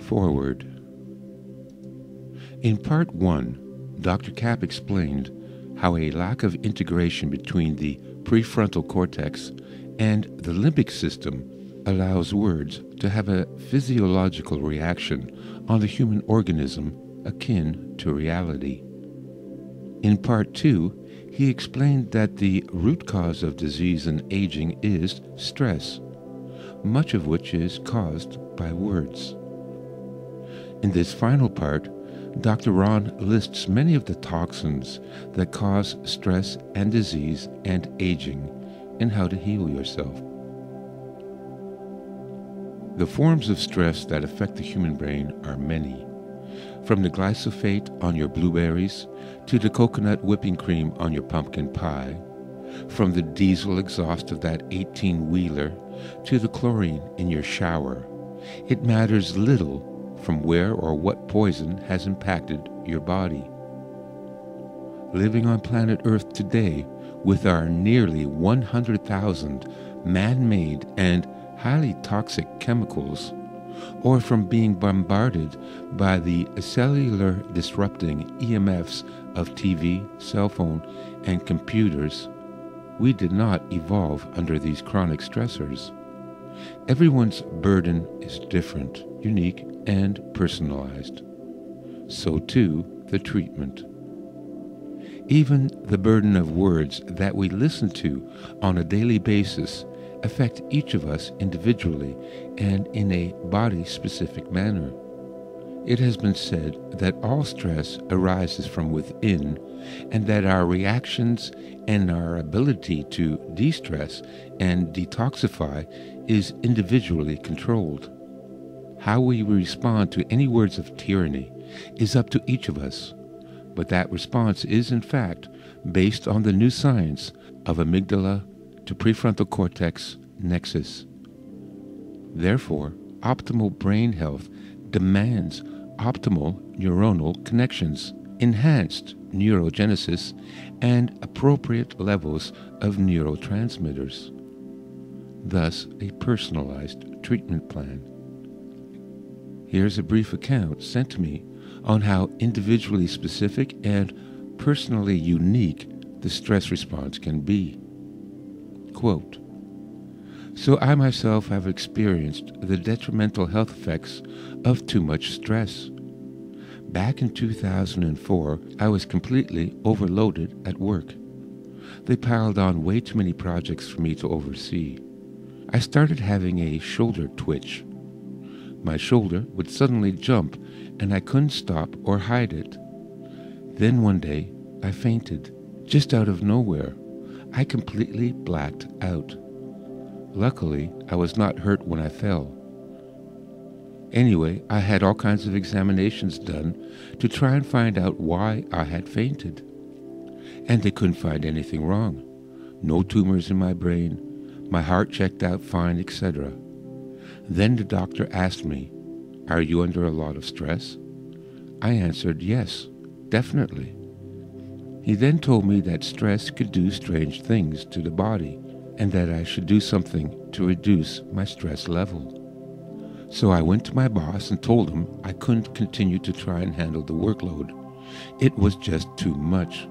Forward. In Part 1, Dr. Kapp explained how a lack of integration between the prefrontal cortex and the limbic system allows words to have a physiological reaction on the human organism akin to reality. In Part 2, he explained that the root cause of disease and aging is stress, much of which is caused by words. In this final part, Dr. Ron lists many of the toxins that cause stress and disease and aging and how to heal yourself. The forms of stress that affect the human brain are many, from the glyphosate on your blueberries to the coconut whipping cream on your pumpkin pie, from the diesel exhaust of that 18-wheeler to the chlorine in your shower. It matters little from where or what poison has impacted your body. Living on planet Earth today with our nearly 100,000 man-made and highly toxic chemicals, or from being bombarded by the cellular disrupting EMFs of TV, cell phone, and computers, we did not evolve under these chronic stressors. Everyone's burden is different, unique, and personalized. So too the treatment. Even the burden of words that we listen to on a daily basis affect each of us individually and in a body-specific manner. It has been said that all stress arises from within, and that our reactions and our ability to de-stress and detoxify is individually controlled. How we respond to any words of tyranny is up to each of us, but that response is in fact based on the new science of amygdala to prefrontal cortex nexus. Therefore, optimal brain health demands optimal neuronal connections, enhanced neurogenesis, and appropriate levels of neurotransmitters. Thus, a personalized treatment plan. Here's a brief account sent to me on how individually specific and personally unique the stress response can be. Quote, "So I myself have experienced the detrimental health effects of too much stress. Back in 2004, I was completely overloaded at work. They piled on way too many projects for me to oversee. I started having a shoulder twitch. My shoulder would suddenly jump and I couldn't stop or hide it. Then one day, I fainted, just out of nowhere. I completely blacked out. Luckily, I was not hurt when I fell. Anyway, I had all kinds of examinations done to try and find out why I had fainted. And they couldn't find anything wrong. No tumors in my brain, my heart checked out fine, etc. Then the doctor asked me, 'Are you under a lot of stress?' I answered, 'Yes, definitely.' He then told me that stress could do strange things to the body and that I should do something to reduce my stress level. So I went to my boss and told him I couldn't continue to try and handle the workload. It was just too much.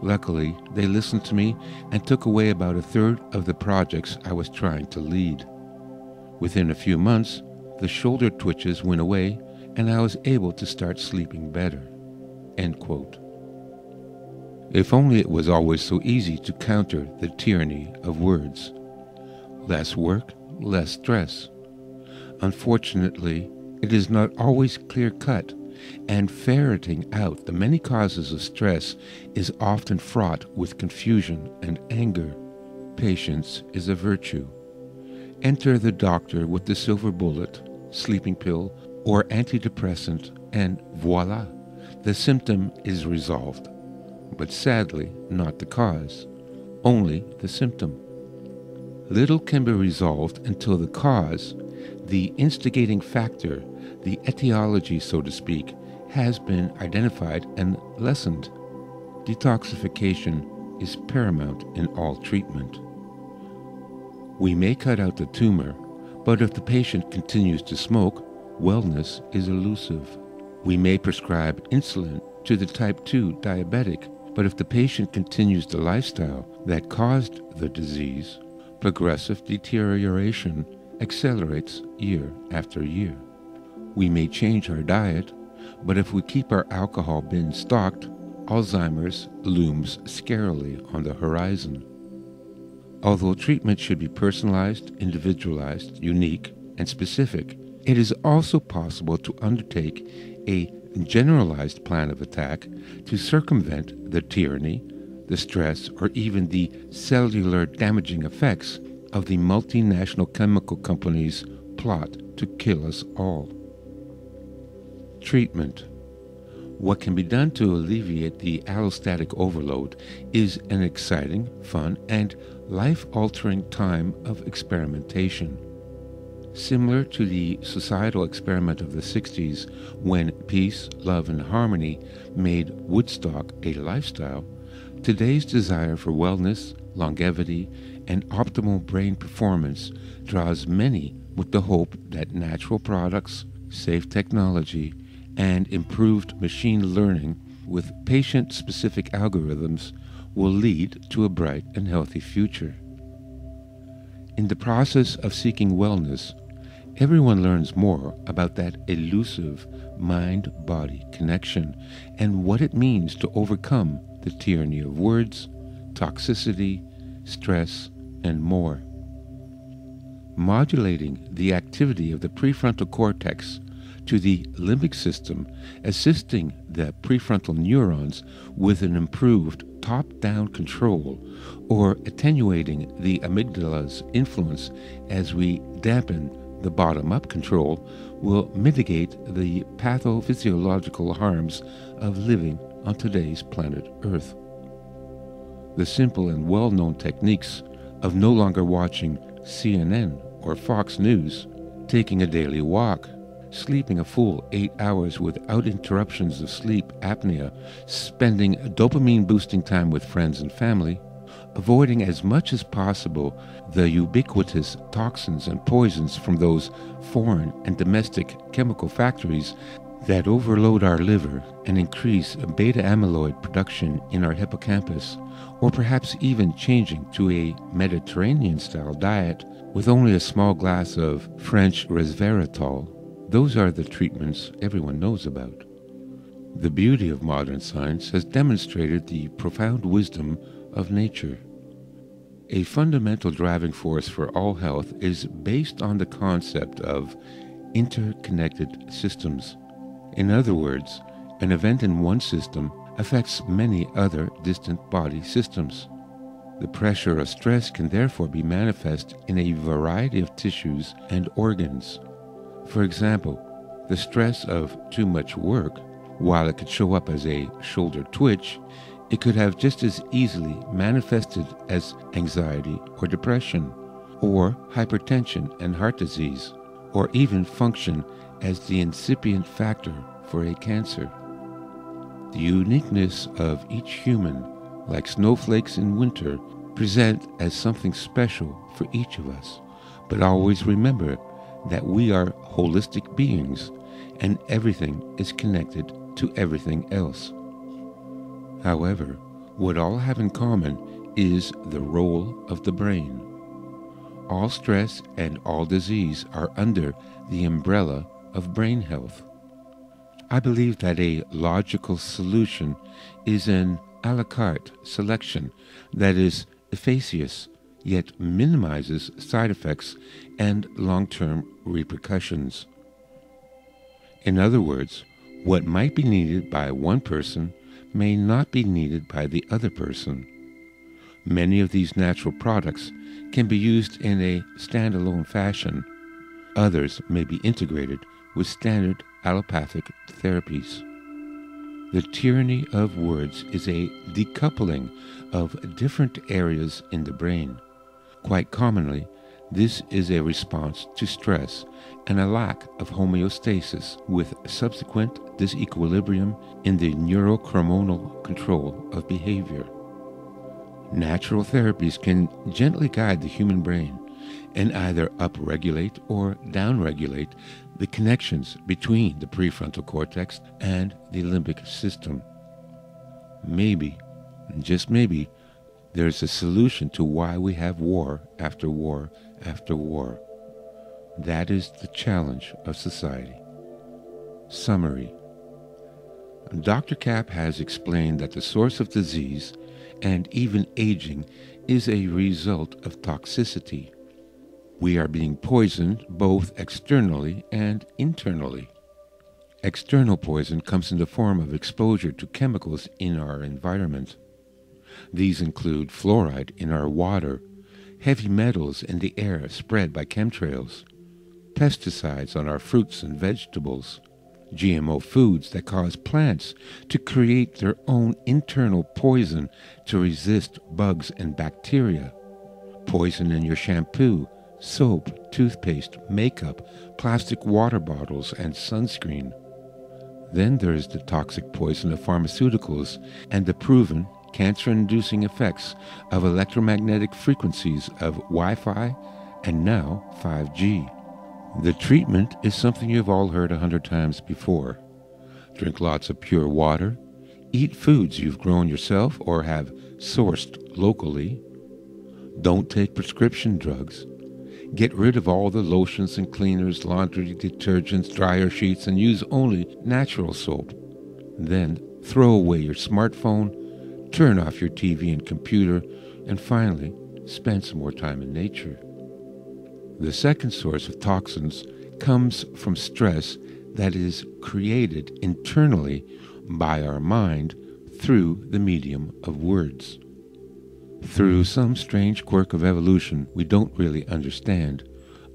Luckily, they listened to me and took away about a third of the projects I was trying to lead. Within a few months, the shoulder twitches went away and I was able to start sleeping better." End quote. If only it was always so easy to counter the tyranny of words. Less work, less stress. Unfortunately, it is not always clear-cut, and ferreting out the many causes of stress is often fraught with confusion and anger. Patience is a virtue. Enter the doctor with the silver bullet, sleeping pill, or antidepressant, and voila, the symptom is resolved. But sadly, not the cause, only the symptom. Little can be resolved until the cause, the instigating factor, the etiology, so to speak, has been identified and lessened. Detoxification is paramount in all treatment. We may cut out the tumor, but if the patient continues to smoke, wellness is elusive. We may prescribe insulin to the type 2 diabetic, but if the patient continues the lifestyle that caused the disease, progressive deterioration accelerates year after year. We may change our diet, but if we keep our alcohol bin stocked, Alzheimer's looms scarily on the horizon. Although treatment should be personalized, individualized, unique, and specific, it is also possible to undertake a generalized plan of attack to circumvent the tyranny, the stress, or even the cellular damaging effects of the multinational chemical companies' plot to kill us all. Treatment. What can be done to alleviate the allostatic overload is an exciting, fun, and life-altering time of experimentation. Similar to the societal experiment of the 60s, when peace, love, and harmony made Woodstock a lifestyle, today's desire for wellness, longevity, and optimal brain performance draws many with the hope that natural products, safe technology, and improved machine learning with patient-specific algorithms will lead to a bright and healthy future. In the process of seeking wellness, everyone learns more about that elusive mind-body connection and what it means to overcome the tyranny of words, toxicity, stress, and more. Modulating the activity of the prefrontal cortex to the limbic system, assisting the prefrontal neurons with an improved top-down control, or attenuating the amygdala's influence as we dampen the bottom-up control, will mitigate the pathophysiological harms of living on today's planet Earth. The simple and well-known techniques of no longer watching CNN or Fox News, taking a daily walk, sleeping a full 8 hours without interruptions of sleep apnea, spending dopamine-boosting time with friends and family, avoiding as much as possible the ubiquitous toxins and poisons from those foreign and domestic chemical factories that overload our liver and increase beta amyloid production in our hippocampus, or perhaps even changing to a Mediterranean-style diet with only a small glass of French resveratrol. Those are the treatments everyone knows about. The beauty of modern science has demonstrated the profound wisdom of nature. A fundamental driving force for all health is based on the concept of interconnected systems. In other words, an event in one system affects many other distant body systems. The pressure of stress can therefore be manifest in a variety of tissues and organs. For example, the stress of too much work, while it could show up as a shoulder twitch, it could have just as easily manifested as anxiety or depression, or hypertension and heart disease, or even function as the incipient factor for a cancer. The uniqueness of each human, like snowflakes in winter, present as something special for each of us. But always remember that we are holistic beings and everything is connected to everything else. However, what all have in common is the role of the brain. All stress and all disease are under the umbrella of brain health. I believe that a logical solution is an a la carte selection that is efficacious yet minimizes side effects and long-term repercussions. In other words, what might be needed by one person may not be needed by the other person. Many of these natural products can be used in a standalone fashion. Others may be integrated with standard allopathic therapies. The tyranny of words is a decoupling of different areas in the brain. Quite commonly, this is a response to stress and a lack of homeostasis with subsequent disequilibrium in the neurohormonal control of behavior. Natural therapies can gently guide the human brain and either upregulate or downregulate the connections between the prefrontal cortex and the limbic system. Maybe, just maybe, there's a solution to why we have war after war after war. That is the challenge of society. Summary. Dr. Kapp has explained that the source of disease and even aging is a result of toxicity. We are being poisoned both externally and internally. External poison comes in the form of exposure to chemicals in our environment. These include fluoride in our water, heavy metals in the air spread by chemtrails, pesticides on our fruits and vegetables, GMO foods that cause plants to create their own internal poison to resist bugs and bacteria, poison in your shampoo, soap, toothpaste, makeup, plastic water bottles, and sunscreen. Then there is the toxic poison of pharmaceuticals and the proven cancer-inducing effects of electromagnetic frequencies of Wi-Fi and now 5G. The treatment is something you've all heard 100 times before. Drink lots of pure water, eat foods you've grown yourself or have sourced locally, don't take prescription drugs, get rid of all the lotions and cleaners, laundry detergents, dryer sheets, and use only natural soap. Then throw away your smartphone, turn off your TV and computer, and finally, spend some more time in nature. The second source of toxins comes from stress that is created internally by our mind through the medium of words. Through some strange quirk of evolution we don't really understand,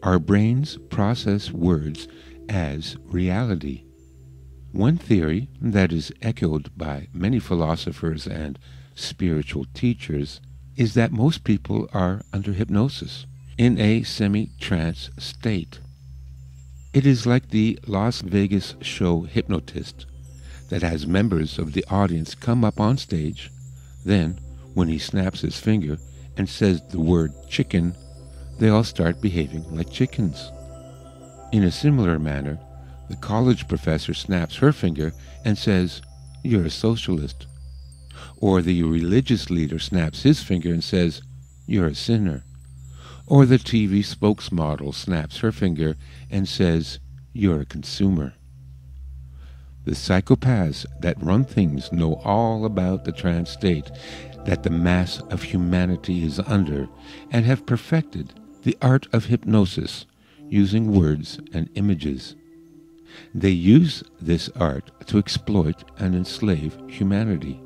our brains process words as reality. One theory that is echoed by many philosophers and spiritual teachers is that most people are under hypnosis, in a semi-trance state. It is like the Las Vegas show Hypnotist that has members of the audience come up on stage, then, when he snaps his finger and says the word chicken, they all start behaving like chickens. In a similar manner, the college professor snaps her finger and says, "You're a socialist." Or the religious leader snaps his finger and says, "You're a sinner." Or the TV spokesmodel snaps her finger and says, "You're a consumer." The psychopaths that run things know all about the trance state that the mass of humanity is under and have perfected the art of hypnosis using words and images. They use this art to exploit and enslave humanity.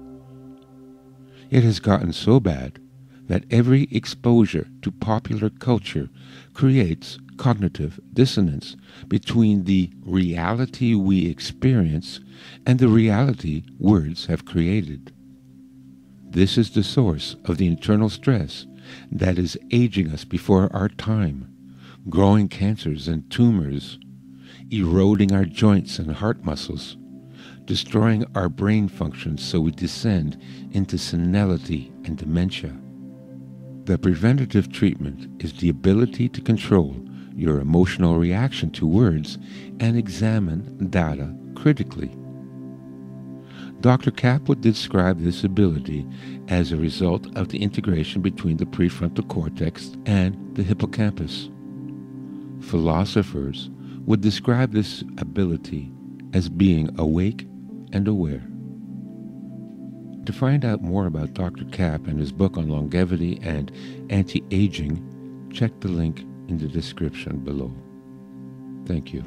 It has gotten so bad that every exposure to popular culture creates cognitive dissonance between the reality we experience and the reality words have created. This is the source of the internal stress that is aging us before our time, growing cancers and tumors, eroding our joints and heart muscles, destroying our brain functions so we descend into senility and dementia. The preventative treatment is the ability to control your emotional reaction to words and examine data critically. Dr. Kapp would describe this ability as a result of the integration between the prefrontal cortex and the hippocampus. Philosophers would describe this ability as being awake and aware. To find out more about Dr. Kapp and his book on longevity and anti-aging, check the link in the description below. Thank you.